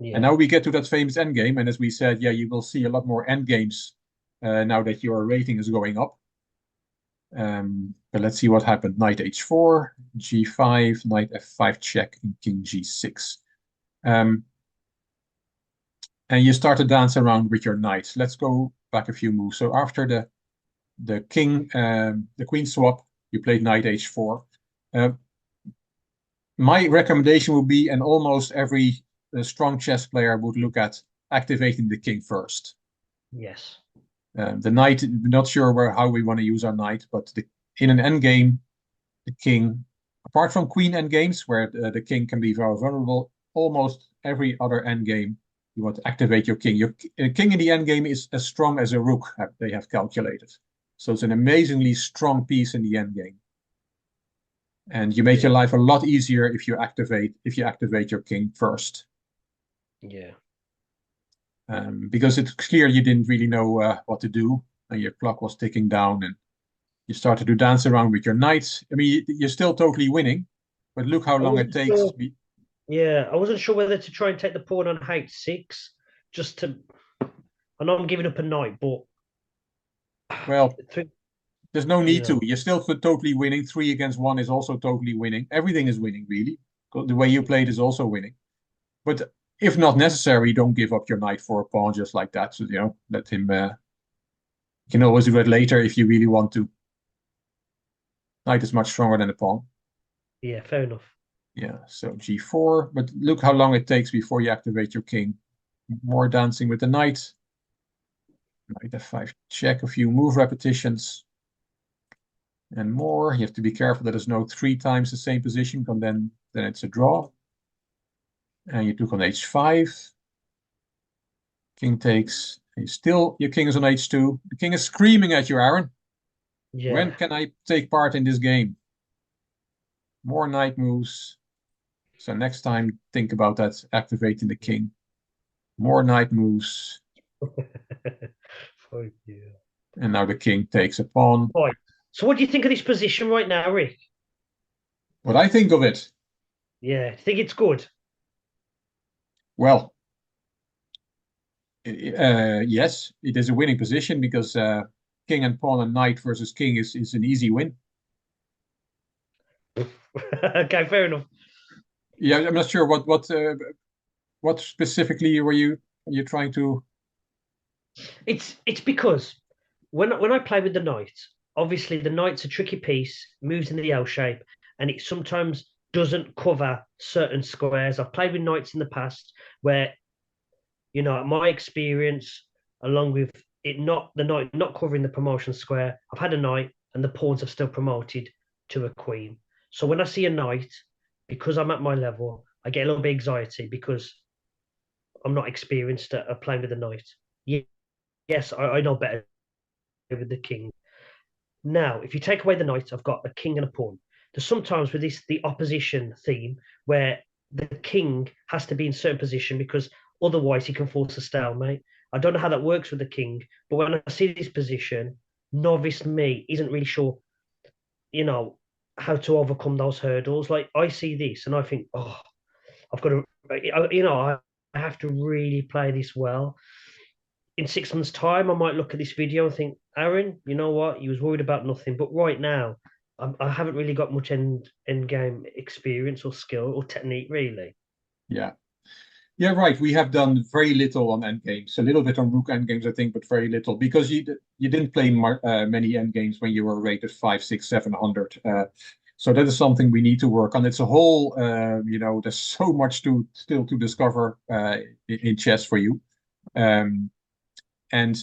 And now we get to that famous endgame, and as we said, yeah, you will see a lot more endgames now that your rating is going up. But let's see what happened. Knight h4, g5, knight f5 check, and king g6. And you start to dance around with your knights. Let's go back a few moves. So after the queen swap, you played knight h4. My recommendation would be, and almost every strong chess player would look at activating the king first. Yes. The knight, not sure how we want to use our knight, but in an endgame, the king, apart from queen endgames, where the king can be very vulnerable, almost every other endgame, you want to activate your king. Your king in the endgame is as strong as a rook, they have calculated. So it's an amazingly strong piece in the endgame. And you make your life a lot easier if you activate your king first. Yeah. Because it's clear you didn't really know what to do, and your clock was ticking down, and you started to dance around with your knights. I mean, you're still totally winning, but look how I long it wasn't takes. sure. Yeah, I wasn't sure whether to try and take the pawn on h6, just to. I know I'm giving up a knight, but Well, th- there's no you need to. know, You're still totally winning. 3 against 1 is also totally winning. Everything is winning, really. The way you played is also winning. But if not necessary, don't give up your knight for a pawn just like that. So, let him. You can always do that later if you really want to. Knight is much stronger than the pawn. yeah, fair enough. Yeah, so g4. But look how long it takes before you activate your king. More dancing with the knight. Knight f5 check, a few move repetitions. And more. You have to be careful that there's no 3 times the same position, because then it's a draw. And you took on h5. King takes. And your king is on h2. The king is screaming at you, Aran. When Yeah. can I take part in this game? More knight moves. So next time, think about that, activating the king. More knight moves. Fuck yeah. And now the king takes a pawn. Right. So, what do you think of this position right now, Rick? What I think of it, Yeah, think it's good. well, yes, it is a winning position because king and pawn and knight versus king is an easy win. Okay, fair enough. Yeah, I'm not sure what specifically are you trying to. It's because when I play with the knight, obviously the knight's a tricky piece, moves in the L shape, and it sometimes doesn't cover certain squares. I've played with knights in the past where, my experience, along with it not the knight not covering the promotion square, I've had a knight and the pawns have still promoted to a queen. So when I see a knight, because I'm at my level, I get a little bit anxiety because I'm not experienced at playing with a knight. Yes, I know better with the king. Now, if you take away the knight, I've got a king and a pawn. There's sometimes with the opposition theme where the king has to be in certain position because otherwise he can force a stalemate. I don't know how that works with the king, but when I see this position, novice me isn't really sure, you know, how to overcome those hurdles. Like I see this and I think, oh, I've got to, I have to really play this well. In 6 months' time, I might look at this video and think, Aaron, you know what? He was worried about nothing. But right now, I haven't really got much end game experience or skill or technique, really. Yeah. Yeah, right. We have done very little on endgames, a little bit on rook endgames, I think, but very little because you didn't play many endgames when you were rated 5, 6, 700. So that is something we need to work on. It's a whole, there's so much to still to discover in chess for you. Um, and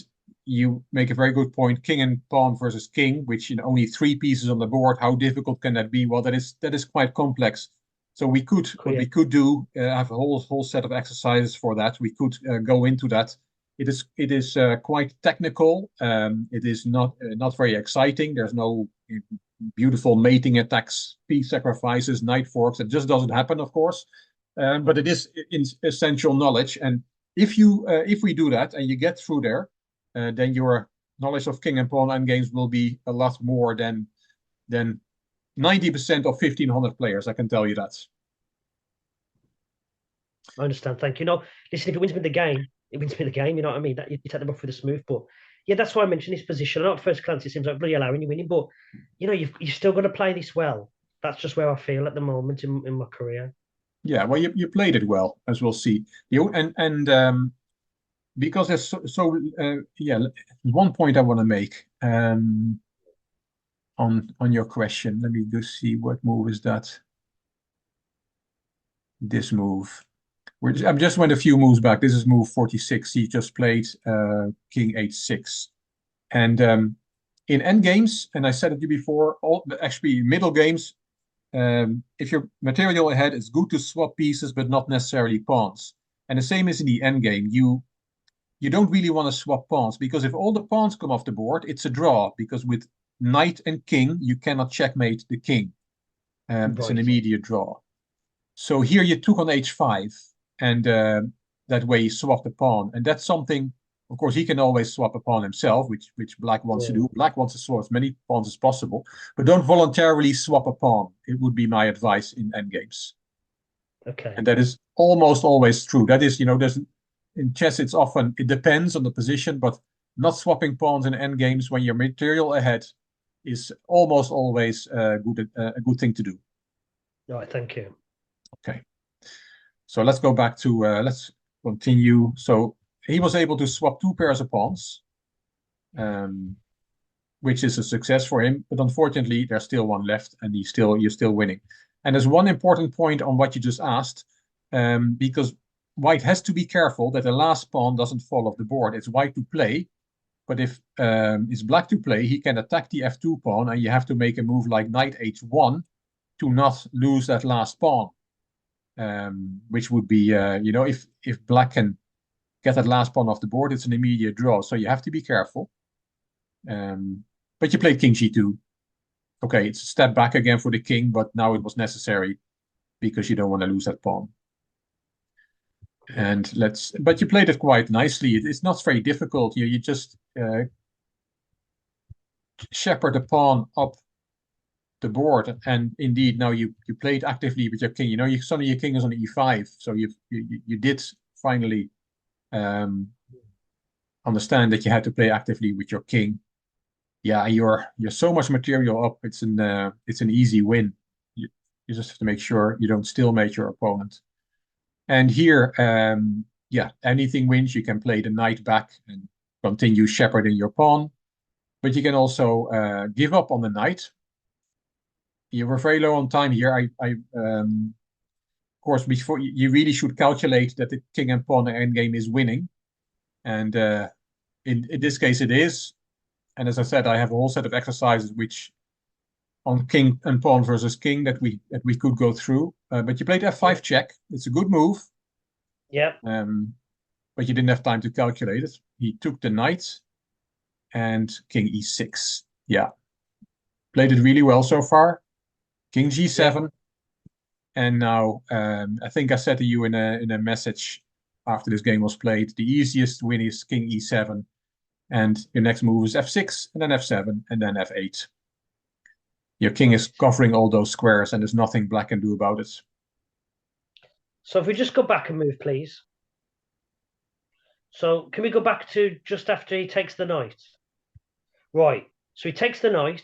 you make a very good point. King and pawn versus king, which only 3 pieces on the board. How difficult can that be? Well, that is quite complex. So what Yeah, we could do, have a whole set of exercises for that. We could go into that. It is quite technical. It is not very exciting. There's no beautiful mating attacks, piece sacrifices, knight forks. It just doesn't happen, of course. But it is essential knowledge. And if we do that and you get through there, then your knowledge of king and pawn endgames will be a lot more than 90% of 1,500 players. I can tell you that. I understand. Thank you. No, listen, if it wins me the game, it wins me the game. You know what I mean? That you take them off with a smooth. But yeah, that's why I mentioned this position. I know at first glance it seems like bloody hell, when you're winning, but you've still got to play this well. That's just where I feel at the moment in my career. Yeah, well, you played it well, as we'll see. Because there's yeah, one point I want to make on your question. Let me just see what move is that. This move. I'm just went a few moves back. This is move 46. He just played King H6. And in endgames, and I said it to you before, actually middle games, if you're material ahead, it's good to swap pieces, but not necessarily pawns. And the same is in the endgame. You don't really want to swap pawns because if all the pawns come off the board, it's a draw because with knight and king, you cannot checkmate the king. It's an Right. immediate draw. So here you took on h5, and that way you swap the pawn. And that's something, of course, he can always swap a pawn himself, which black wants to Yeah. do. Black wants to swap as many pawns as possible, but don't voluntarily swap a pawn. It would be my advice in endgames. Okay. And that is almost always true. That is, there's in chess, it depends on the position, but not swapping pawns in endgames when you're material ahead is almost always a good thing to do. All right. Thank you. Okay. So let's go back to, let's continue. So he was able to swap two pairs of pawns, which is a success for him. But unfortunately, there's still one left, and you're still winning. And there's one important point on what you just asked, because white has to be careful that the last pawn doesn't fall off the board. It's white to play, but if it's black to play, he can attack the f2 pawn, and you have to make a move like knight h1 to not lose that last pawn. Which would be, if black can get that last pawn off the board, it's an immediate draw. So you have to be careful. But you played king g2. Okay, it's a step back again for the king, but now it was necessary because you don't want to lose that pawn. And but you played it quite nicely. It's not very difficult. You just shepherd the pawn up the board, and indeed now you played actively with your king. Suddenly your king is on e5, so you did finally understand that you had to play actively with your king. Yeah, you're so much material up. It's an easy win. You just have to make sure you don't stalemate your opponent. And here, yeah, anything wins. You can play the knight back and continue shepherding your pawn, but you can also give up on the knight. You were very low on time here. Of course, before you really should calculate that the king and pawn endgame is winning, and in this case it is. And as I said, I have a whole set of exercises which on king and pawn versus king that we could go through. But you played f5 check. It's a good move. Yeah. But you didn't have time to calculate it. He took the knight and king e6. Yeah, played it really well so far. King g7. Yeah. And now, I think I said to you in a message after this game was played, the easiest win is king e7, and your next move is f6, and then f7, and then f8. Your king is covering all those squares, and there's nothing black can do about it. So if we just go back and move, please. So can we go back to just after he takes the knight? Right. So he takes the knight.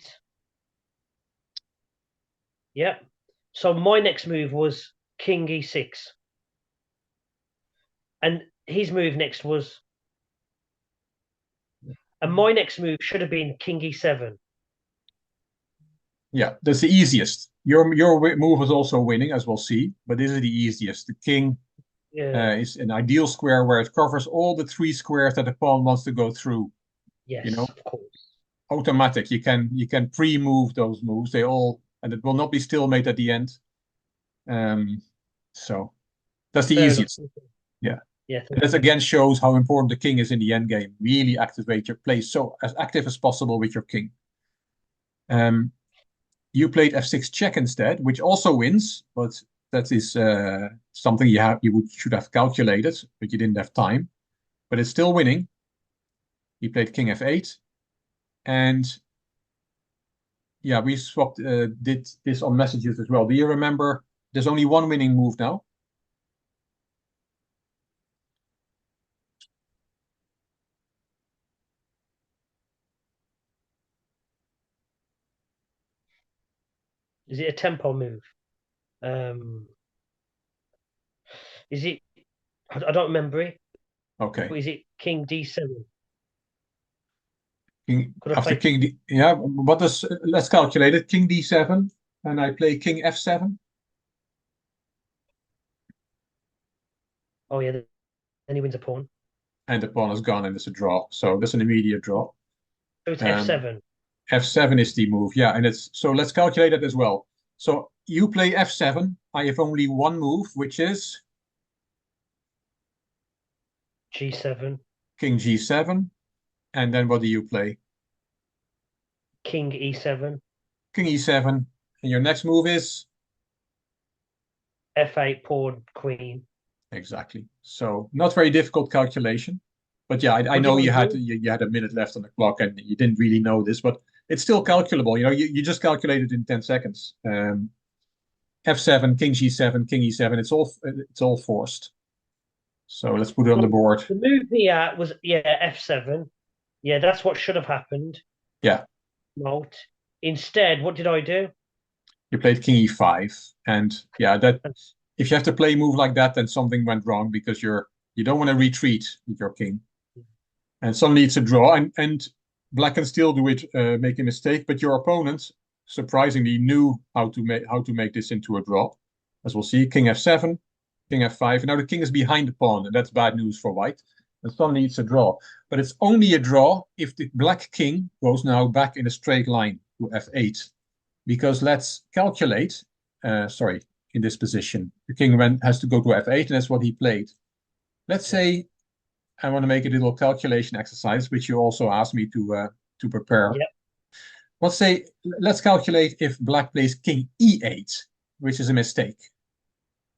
Yep. So my next move was king e6. And his move next was, and my next move should have been king e7. Yeah, that's the easiest. Your move is also winning, as we'll see, but this is the easiest. The king is an ideal square where it covers all the three squares that the pawn wants to go through. Yes, of course. Automatic. You can pre-move those moves. And it will not be stalemate at the end. So that's the Fair enough. easiest. Yeah. Yeah. And this again shows how important the king is in the end game. Really activate your play so as active as possible with your king. You played f6 check instead, which also wins, but that is something should have calculated, but you didn't have time. But it's still winning. He played king f8, and yeah, we swapped did this on messages as well. Do you remember? There's only one winning move now. Is it a tempo move? Um, is it? I don't remember it. Okay. But is it King D7? King, Could I after play? King D, yeah, what does, let's calculate it. King D7, and I play King F7, Oh yeah, then he wins a pawn. and the pawn is gone, and it's a draw. So that's an immediate draw. So it's Um, F7. F7 is the move, yeah, and it's so let's calculate it as well. So you play F7. I have only one move, which is G7. King G7, and then what do you play? King E7. King E7, and your next move is F8 pawn queen. exactly. So not very difficult calculation, but yeah, I What do you know want you to had do? you had a minute left on the clock, and you didn't really know this, but it's still calculable. You just calculated in 10 seconds. F7, King G7, King E7. It's all forced. So let's put it on the So board. the move here was F7. Yeah, that's what should have happened. Yeah, Note. Instead, what did I do? you played King E5, and yeah, that if you have to play a move like that, then something went wrong because you don't want to retreat with your king, and suddenly it's a draw, and black can still do it, make a mistake, but your opponent surprisingly knew how to make this into a draw, as we'll see. King F7, King F5, and now the king is behind the pawn, and that's bad news for white. And suddenly it's a draw, but it's only a draw if the black king goes now back in a straight line to F8, because let's calculate. Sorry, in this position, the king has to go to F8, and that's what he played. Let's Yeah. say I want to make a little calculation exercise, which you also asked me to prepare. Yep. Let's calculate if black plays King E8, which is a mistake.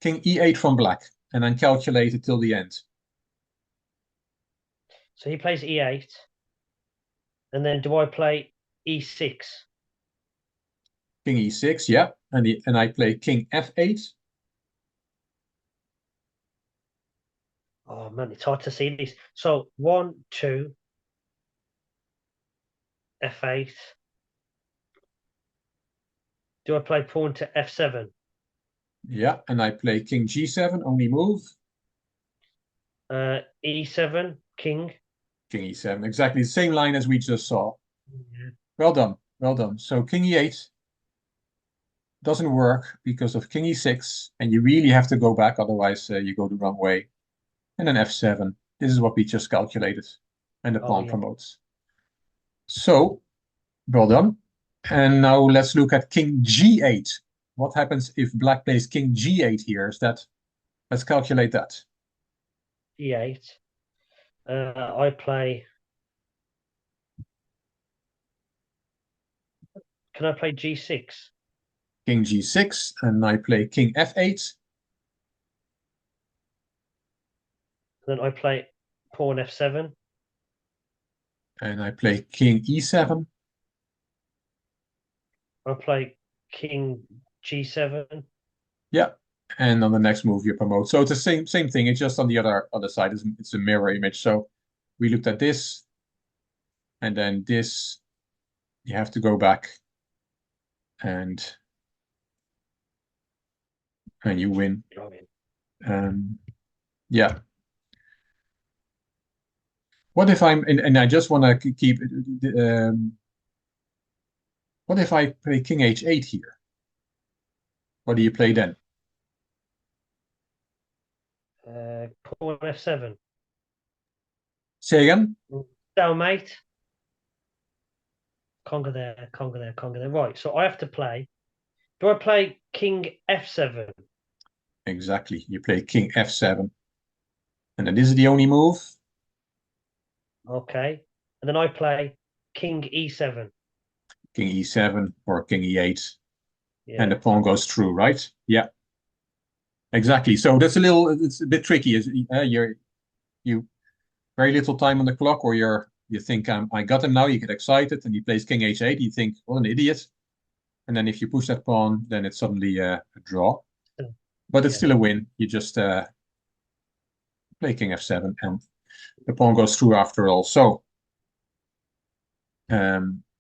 King E8 from black, and then calculate it till the end. So he plays E8. And then do I play E6? King E6, yeah, and I play King F8. Oh man, it's hard to see this. So 1, 2, F8. Do I play pawn to F7? Yeah, and I play King G7, only move. E7, king. King E7, exactly the same line as we just saw. Yeah. Well done, well done. So King E8 doesn't work because of King E6, and you really have to go back, otherwise you go the wrong way. And then F7. This is what we just calculated, and the Oh pawn yeah. promotes. So, well done. And now let's look at King G8. What happens if black plays King G8 here? Let's calculate that. E8. I play. Can I play G6? King G6, and I play King F8. Then I play pawn F7. And I play King E7. I play king G7. Yeah. And on the next move, you promote. So it's the same thing. It's just on the other side. It's a mirror image. So we looked at this, and then this. You have to go back, and you win. Oh, yeah. Yeah. What if and I just want to keep. What if I play King H8 here? What do you play then? Pawn F7. Say again. Stalemate. Conga there, conga there, conga there. Right, so I have to play. Do I play king F7? Exactly. You play King F7, and then this is the only move. Okay. And then I play king E7. King E7 or King E8, and the Yeah. pawn goes through, right? Yeah. Exactly. So it's a bit tricky. You very little time on the clock, or you think I got him now. You get excited, and he plays King H8. You think, what an idiot! And then if you push that pawn, then it's suddenly a draw. But it's Yeah. still a win. You just play King F7, and the pawn goes through after all. So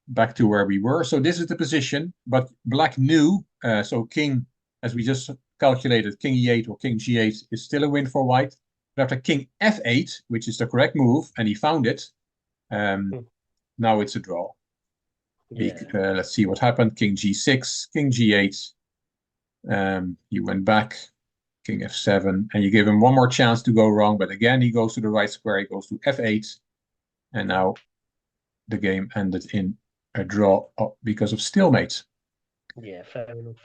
back to where we were. So this is the position, but black knew, so king, as we just calculated, king e8 or king g8 is still a win for white. But after king f8, which is the correct move, and he found it, Hmm. now it's a draw. Yeah. Let's see what happened. King g6, king g8. He went back, king f7, and you give him one more chance to go wrong. But again, he goes to the right square. He goes to f8, and now the game ended in a draw because of stalemate. Yeah, fair enough.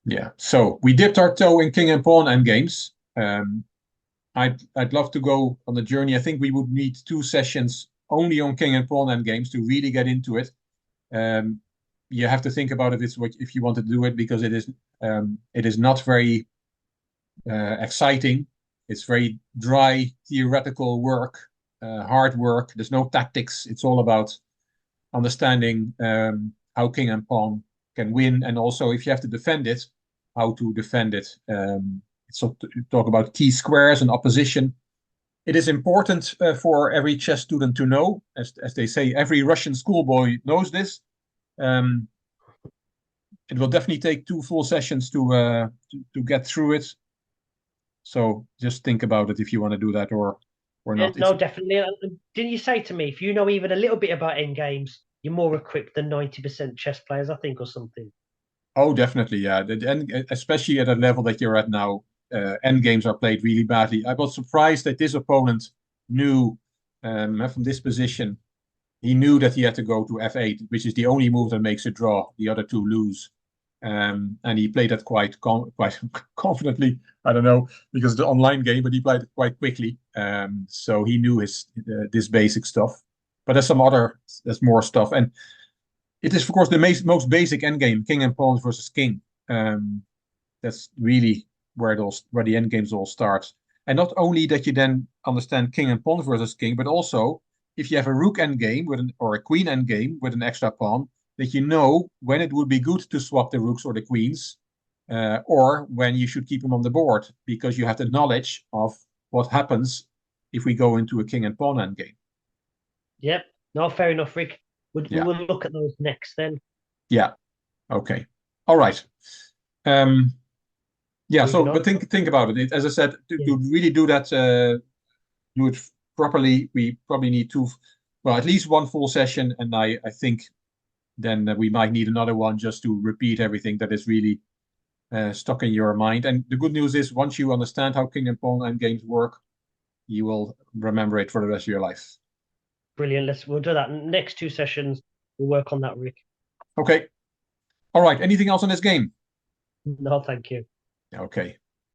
Yeah, so we dipped our toe in king and pawn endgames. I'd love to go on the journey. I think we would need 2 sessions only on king and pawn endgames to really get into it. You have to think about it if you want to do it, because it is not very exciting. It's very dry theoretical work, hard work. There's no tactics. It's all about understanding how king and pawn can win, and also if you have to defend it, how to defend it. So talk about key squares and opposition. It is important for every chess student to know, as they say, every Russian schoolboy knows this. It will definitely take 2 full sessions to get through it. So just think about it if you want to do that or Yeah, not. It's no, definitely. Didn't you say to me, if you know even a little bit about end games, you're more equipped than 90% chess players, I think, or something? Oh, definitely, yeah. Especially at a level that you're at now, end games are played really badly. I was surprised that this opponent knew from this position. He knew that he had to go to f8, which is the only move that makes a draw. The other two lose, and he played that quite confidently. I don't know because it's an online game, but he played it quite quickly. So he knew his this basic stuff. But there's more stuff, and it is, of course, the most basic endgame: king and pawns versus king. Um, that's really where the end games all start. And not only that you then understand king and pawn versus king, but also if you have a rook endgame or a queen endgame with an extra pawn, that you know when it would be good to swap the rooks or the queens, or when you should keep them on the board, because you have the knowledge of what happens if we go into a king and pawn endgame. Yep. No, fair enough, Rick. We Yeah, will look at those next then. yeah, okay, all right. Um, yeah. So, Moving but on. think about it. As I said, Yeah. to really do that. Do it properly, we probably need well, at least 1 full session, and I think then we might need another one just to repeat everything that is really stuck in your mind. And the good news is, once you understand how king and pawn end games work, you will remember it for the rest of your life. Brilliant. We'll do that. Next 2 sessions, we'll work on that, Rick. Okay. All right. Anything else on this game? No, thank you. Okay.